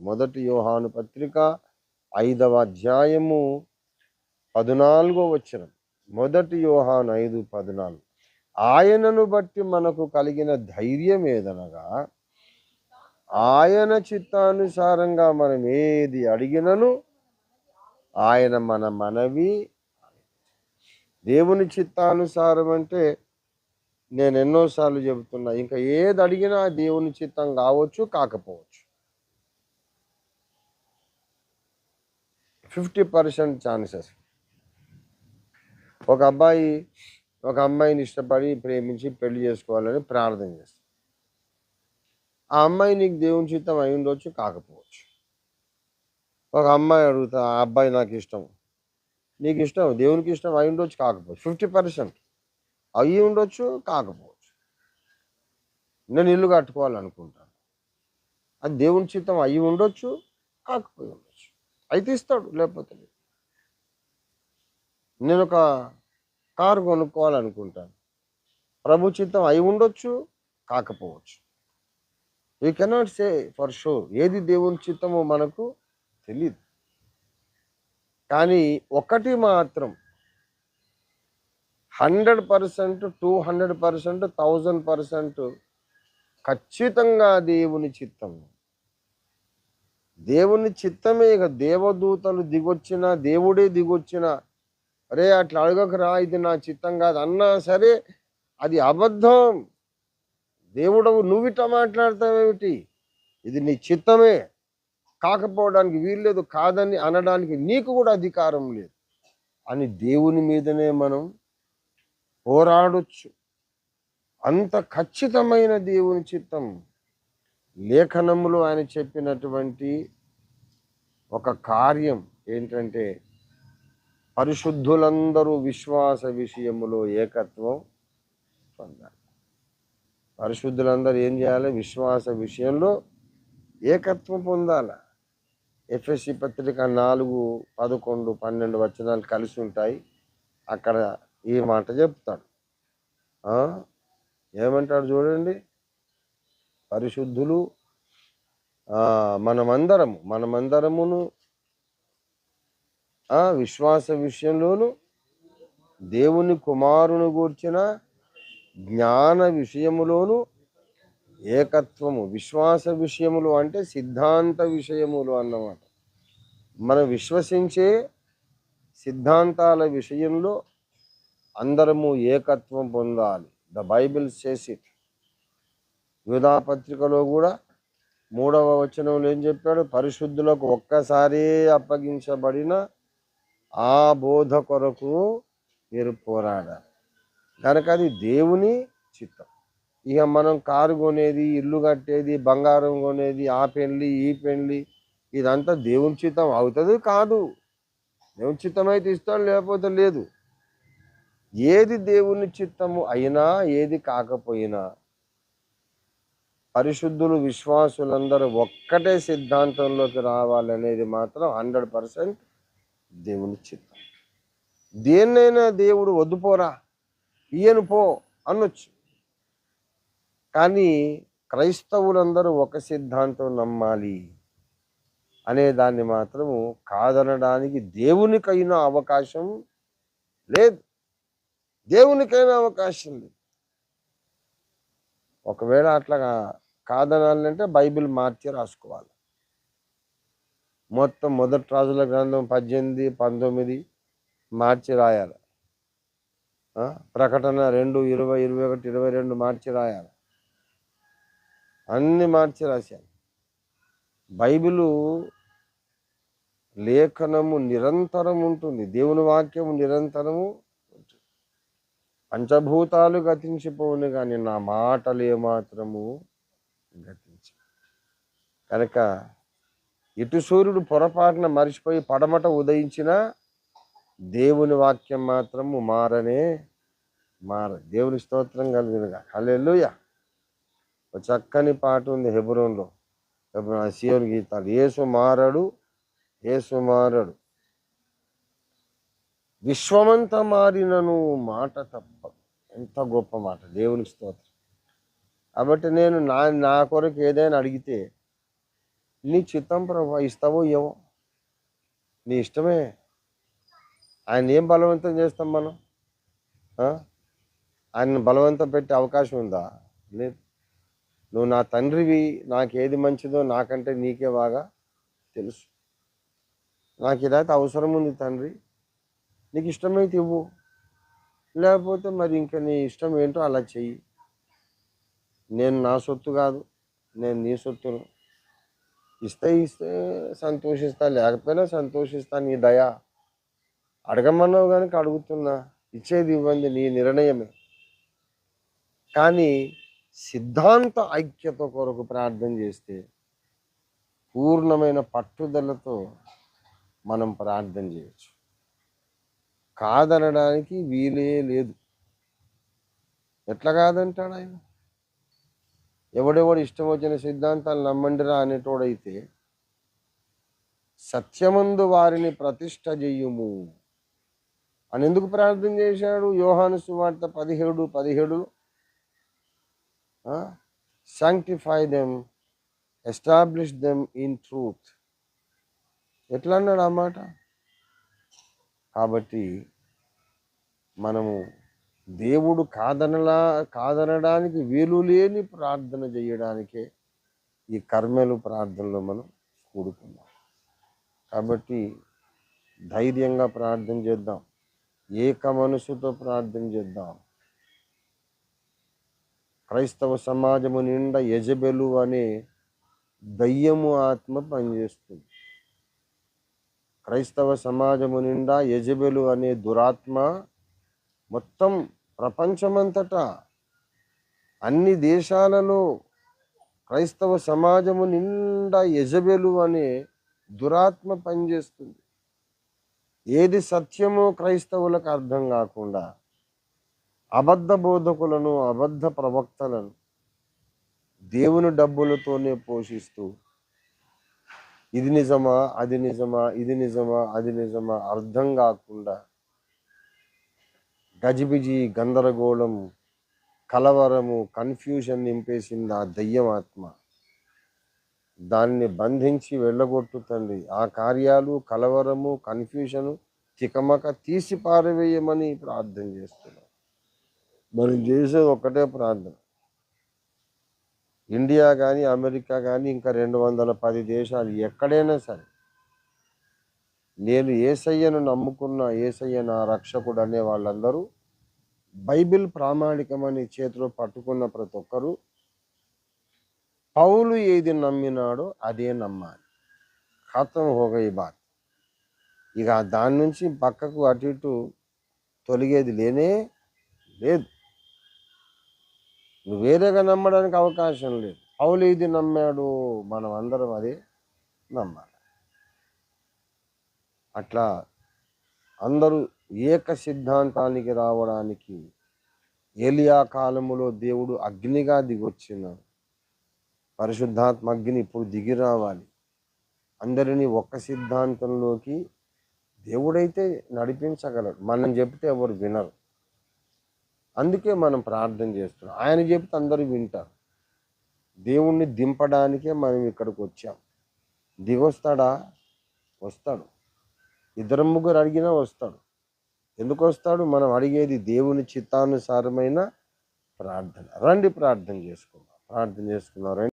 మొదటి యోహాను పత్రిక 5వ అధ్యాయము 14వ వచనం. మొదటి యోహాను 5:14. ఆయనను బట్టి మనకు కలిగిన ధైర్యం ఏదనగా, ఆయన చిత్తానుసారంగా మనం ఏది అడిగినను ఆయన మన మనవి. దేవుని చిత్తానుసారం అంటే నేను ఎన్నోసార్లు చెబుతున్నా, ఇంకా ఏది అడిగినా దేవుని చిత్తం కావచ్చు, కాకపోవచ్చు. 50% ఛాన్సెస్. ఒక అమ్మాయిని ఇష్టపడి ప్రేమించి పెళ్లి చేసుకోవాలని ప్రార్థన చేస్తాడు. ఆ అమ్మాయి నీకు దేవుని చిత్తం అయి ఉండొచ్చు, కాకపోవచ్చు. ఒక అమ్మాయి అడుగుతా, ఆ అబ్బాయి నాకు ఇష్టం, నీకు ఇష్టం, దేవునికి ఇష్టం అయి ఉండొచ్చు, కాకపోవచ్చు. 50% అయి ఉండొచ్చు, కాకపోవచ్చు. నేను ఇల్లు కట్టుకోవాలనుకుంటాను, అది దేవుని చిత్తం అయి ఉండొచ్చు, కాకపోయి ఉండొచ్చు. అయితే ఇస్తాడు, లేకపోతే లేదు. నేను ఒక కారు కొనుక్కోవాలనుకుంటాను, ప్రభు చిత్తం అయి ఉండొచ్చు, కాకపోవచ్చు. You cannot say for sure. ఏది దేవుని చిత్తమో మనకు తెలియదు. కానీ ఒకటి మాత్రం 100%, 200%, 1000% ఖచ్చితంగా దేవుని చిత్తం. దేవుని చిత్తమే. ఇక దేవదూతలు దిగొచ్చినా, దేవుడే దిగొచ్చినా, అరే అట్లా అడగకరా, ఇది నా చిత్తం కాదు అన్నా సరే అది అబద్ధం. దేవుడవు నువ్విట మాట్లాడతావేమిటి, ఇది నీ చిత్తమే, కాకపోవడానికి వీల్లేదు, కాదని అనడానికి నీకు కూడా అధికారం లేదు అని దేవుని మీదనే మనం పోరాడొచ్చు. అంత ఖచ్చితమైన దేవుని చిత్తం. లేఖనములో ఆయన చెప్పినటువంటి ఒక కార్యం ఏంటంటే, పరిశుద్ధులందరూ విశ్వాస విషయములో ఏకత్వం పొందాలి. పరిశుద్ధులందరూ ఏం చేయాలి? విశ్వాస విషయంలో ఏకత్వం పొందాల. ఎఫెసీ పత్రిక 4, 11, 12 వచనాలు కలిసి ఉంటాయి. అక్కడ ఈ మాట చెప్తాడు. ఏమంటాడు చూడండి, పరిశుద్ధులు మనమందరమును విశ్వాస విషయంలోను దేవుని కుమారుని గూర్చిన జ్ఞాన విషయములోను ఏకత్వము. విశ్వాస విషయములు అంటే సిద్ధాంత విషయములు అన్నమాట. మనం విశ్వసించే సిద్ధాంతాల విషయంలో అందరము ఏకత్వం పొందాలి. The Bible says it. యూదా పత్రికలో కూడా 3వ వచనంలో ఏం చెప్పాడు? పరిశుద్ధులకు ఒక్కసారే అప్పగించబడిన ఆ బోధ కొరకు మీరు పోరాడాలి. కనుక అది దేవుని చిత్తం. ఇక మనం కారు కొనేది, ఇల్లు కట్టేది, బంగారం కొనేది, ఆ పెళ్ళి ఈ పెళ్ళి, ఇదంతా దేవుని చిత్తం అవుతుంది కాదు. దేవుని చిత్తం అయితే ఇస్తాడు, లేకపోతే లేదు. ఏది దేవుని చిత్తము అయినా, ఏది కాకపోయినా, పరిశుద్ధులు విశ్వాసులందరూ ఒక్కటే సిద్ధాంతంలోకి రావాలనేది మాత్రం 100% దేవుని చిత్తం. దేన్నైనా దేవుడు వద్దుపోరా, ఈయను పో అనొచ్చు. కానీ క్రైస్తవులందరూ ఒక సిద్ధాంతం నమ్మాలి అనే దాన్ని మాత్రము కాదనడానికి దేవునికైనా అవకాశం లేదు. దేవునికైనా అవకాశం లేదు. ఒకవేళ అట్లా కాదనాలంటే బైబిల్ మార్చి రాసుకోవాలి. మొత్తం మొదటి రాజుల గ్రంథం 18, 19 మార్చి రాయాలి. ప్రకటన 2, 20, 21, 22 మార్చి రాయాలి. అన్ని మార్చి రాశాను. బైబిలు లేఖనము నిరంతరం ఉంటుంది. దేవుని వాక్యము నిరంతరము ఉంటుంది. పంచభూతాలు గతించిపోవును కానీ నా మాటలు ఏమాత్రము గతించవు. కనుక ఇటు సూర్యుడు పొరపాటున మరిచిపోయి పడమట ఉదయించిన దేవుని వాక్యం మాత్రము మారనే మార. దేవుని స్తోత్రం కలిగినగా. హల్లెలూయా. ఒక చక్కని పాట ఉంది హెబ్రోన్లో, సియోను గీతాలు. యేసు మారడు, యేసు మారడు, విశ్వమంతా మారినను మాట తప్పదు. ఎంత గొప్ప మాట. దేవునికి స్తోత్రం. కాబట్టి నేను నా కొరకు ఏదైనా అడిగితే నీ చిత్తం ప్రభు, ఇస్తావో ఏవో నీ ఇష్టమే. ఆయన ఏం బలవంతం చేస్తాం మనం? ఆయన బలవంతం పెట్టే అవకాశం ఉందా? లేదు. నువ్వు నా తండ్రివి, నాకేది మంచిదో నాకంటే నీకే బాగా తెలుసు. నాకు ఇదైతే అవసరం ఉంది తండ్రి, నీకు ఇష్టమైతే ఇవ్వు, లేకపోతే మరి ఇంకా నీ ఇష్టం ఏంటో అలా చెయ్యి. నేను నా సొత్తు కాదు, నేను నీ సొత్తును. ఇస్తే సంతోషిస్తా, లేకపోయినా సంతోషిస్తా. నీ దయ. అడగమన్నావు కనుక అడుగుతున్నా. ఇచ్చేది ఇవ్వండి నీ నిర్ణయమే. కానీ సిద్ధాంత ఐక్యత కొరకు ప్రార్థన చేస్తే పూర్ణమైన పట్టుదలతో మనం ప్రార్థన చేయొచ్చు. కాదనడానికి వీలే లేదు. ఎట్లా కాదంటాడు ఆయన? ఎవడెవడు ఇష్టం వచ్చిన సిద్ధాంతాలు నమ్మండిరా అనేటోడైతే సత్యమందు వారిని ప్రతిష్ఠ చెయ్యుము అని ఎందుకు ప్రార్థన చేశాడు? యోహాను సువార్త 17:17 sanctify them, establish them in truth. ఎట్లా అన్నాడు ఆ మాట? కాబట్టి మనము దేవుడు కాదనడానికి వీలు లేని ప్రార్థన చేయడానికే ఈ కర్మెలు ప్రార్థనలో మనం కూడుకున్నాం. కాబట్టి ధైర్యంగా ప్రార్థన చేద్దాం, ఏక మనసుతో ప్రార్థన చేద్దాం. క్రైస్తవ సమాజము నిండా యెజబెలు అనే దయ్యము ఆత్మ పనిచేస్తుంది. క్రైస్తవ సమాజము నిండా యెజబెలు అనే దురాత్మ మొత్తం ప్రపంచమంతటా అన్ని దేశాలలో క్రైస్తవ సమాజము నిండా యెజబెలు అనే దురాత్మ పనిచేస్తుంది. ఏది సత్యమో క్రైస్తవులకు అర్థం కాకుండా అబద్ధ బోధకులను, అబద్ధ ప్రవక్తలను దేవుని డబ్బులతోనే పోషిస్తూ ఇది నిజమా, అది నిజమా, ఇది నిజమా, అది నిజమా అర్థం కాకుండా గజిబిజి, గందరగోళం, కలవరము, కన్ఫ్యూజన్ నింపేసింది ఆ దయ్యం ఆత్మ. దాన్ని బంధించి వెళ్ళగొట్టుతండి. ఆ కార్యాలు, కలవరము, కన్ఫ్యూజను, తికమక తీసి పారవేయమని ప్రార్థన చేస్తున్నాం. మనం చేసేది ఒక్కటే ప్రార్థన. ఇండియా కానీ, అమెరికా కానీ, ఇంకా 210 దేశాలు ఎక్కడైనా సరే, నేను యేసయ్యను నమ్ముకున్న, యేసయ్య నా రక్షకుడు అనే వాళ్ళందరూ బైబిల్ ప్రామాణికమని చేతిలో పట్టుకున్న ప్రతి ఒక్కరూ పౌలు ఏది నమ్మినాడో అదే నమ్మాలి. ఖతం హోగయి బాత్. ఇక దాని నుంచి పక్కకు అటు ఇటు తొలగేది లేనే లేదు. నువ్వు వేరేగా నమ్మడానికి అవకాశం లేదు. పౌలు ఏది నమ్మాడు, మనం అందరం అదే నమ్మాలి. అట్లా అందరూ ఏక సిద్ధాంతానికి రావడానికి ఏలియా కాలములో దేవుడు అగ్నిగా దిగొచ్చినాడు. పరిశుద్ధాత్మ అగ్ని ఇప్పుడు దిగి రావాలి. అందరినీ ఒక్క సిద్ధాంతంలోకి దేవుడైతే నడిపించగలడు. మనం చెప్తే ఎవరు వినరు. అందుకే మనం ప్రార్థన చేస్తున్నాం. ఆయన చెప్తే అందరూ వింటారు. దేవుణ్ణి దింపడానికే మనం ఇక్కడికి వచ్చాం. దిగొస్తాడా? వస్తాడు. 2-3 అడిగినా వస్తాడు. ఎందుకు వస్తాడు? మనం అడిగేది దేవుని చిత్తానుసారమైన ప్రార్థన. రండి ప్రార్థన చేసుకుందాం.